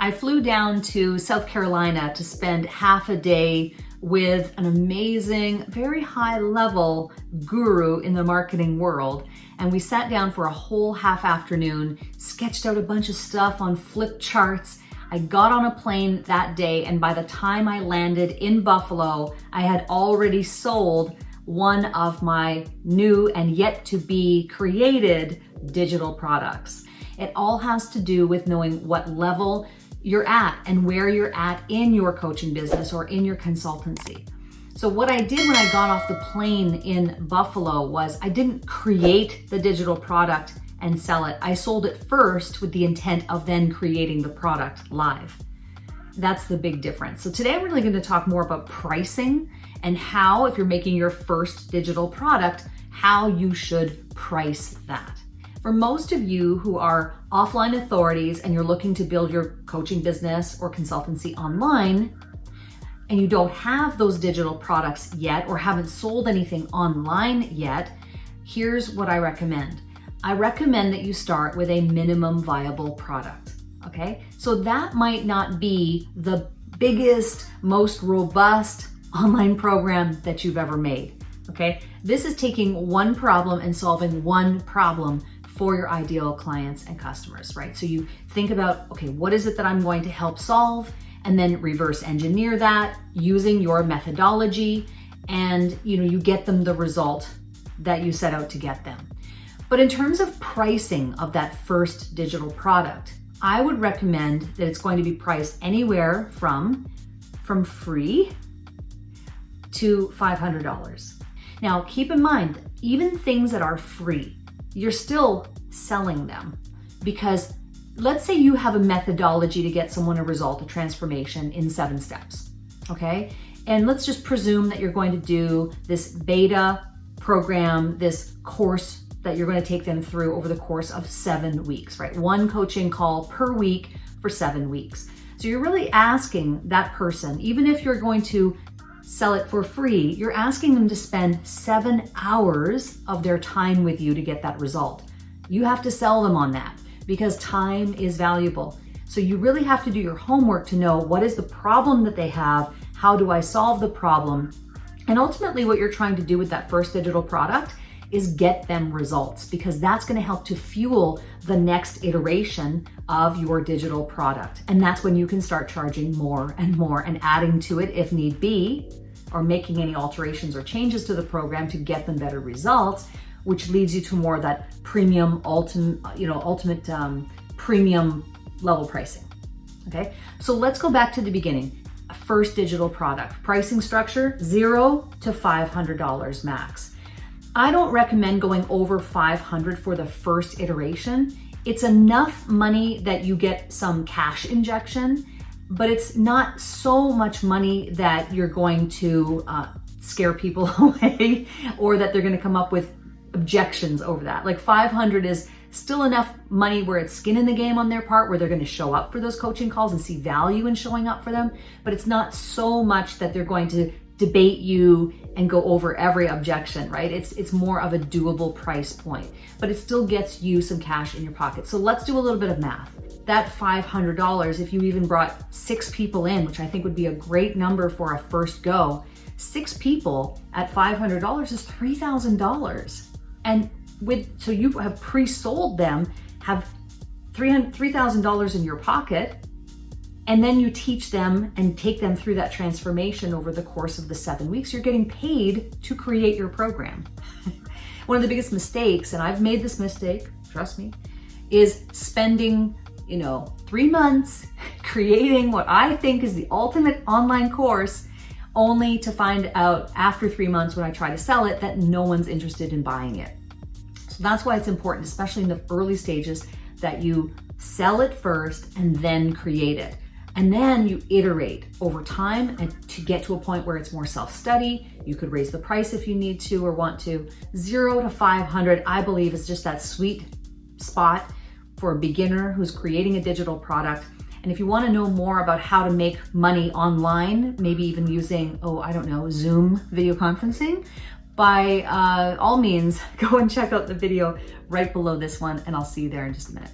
I flew down to South Carolina to spend half a day with an amazing, very high level guru in the marketing world. And we sat down for a whole half afternoon, sketched out a bunch of stuff on flip charts. I got on a plane that day, and by the time I landed in Buffalo, I had already sold one of my new and yet to be created digital products. It all has to do with knowing what level you're at and where you're at in your coaching business or in your consultancy. So what I did when I got off the plane in Buffalo was I didn't create the digital product and sell it. I sold it first with the intent of then creating the product live. That's the big difference. So today I'm really going to talk more about pricing and how, if you're making your first digital product, how you should price that. For most of you who are offline authorities and you're looking to build your coaching business or consultancy online, and you don't have those digital products yet or haven't sold anything online yet, here's what I recommend. I recommend that you start with a minimum viable product, okay? So that might not be the biggest, most robust online program that you've ever made, okay? This is taking one problem and solving one problem for your ideal clients and customers, right? So you think about, okay, what is it that I'm going to help solve? And then reverse engineer that using your methodology, and you get them the result that you set out to get them. But in terms of pricing of that first digital product, I would recommend that it's going to be priced anywhere from free to $500. Now, keep in mind, even things that are free, you're still selling them, because let's say you have a methodology to get someone a result, a transformation in 7 steps, okay? And let's just presume that you're going to do this beta program, this course that you're going to take them through over the course of 7 weeks, right? 1 coaching call per week for 7 weeks. So you're really asking that person, even if you're going to sell it for free, you're asking them to spend 7 hours of their time with you to get that result. You have to sell them on that because time is valuable. So you really have to do your homework to know what is the problem that they have, how do I solve the problem, and ultimately what you're trying to do with that first digital product is get them results, because that's going to help to fuel the next iteration of your digital product. And that's when you can start charging more and more and adding to it if need be, or making any alterations or changes to the program to get them better results, which leads you to more of that premium, ultimate premium level pricing. Okay, so let's go back to the beginning. First digital product pricing structure, $0 to $500 max. I don't recommend going over $500 for the first iteration. It's enough money that you get some cash injection, but it's not so much money that you're going to scare people away or that they're going to come up with objections over that. Like 500 is still enough money where it's skin in the game on their part, where they're going to show up for those coaching calls and see value in showing up for them. But it's not so much that they're going to debate you and go over every objection, right? It's more of a doable price point, but it still gets you some cash in your pocket. So let's do a little bit of math. That $500, if you even brought 6 people in, which I think would be a great number for a first go, 6 people at $500 is $3,000. And so you have pre-sold them, have $3,000 in your pocket, and then you teach them and take them through that transformation over the course of the 7 weeks. You're getting paid to create your program. One of the biggest mistakes, and I've made this mistake, trust me, is spending 3 months creating what I think is the ultimate online course, only to find out after 3 months when I try to sell it that no one's interested in buying it. So that's why it's important, especially in the early stages, that you sell it first and then create it. And then you iterate over time and to get to a point where it's more self-study. You could raise the price if you need to or want to. 0 to 500, I believe, is just that sweet spot for a beginner who's creating a digital product. And if you want to know more about how to make money online, maybe even using, Zoom video conferencing, by all means, go and check out the video right below this one, and I'll see you there in just a minute.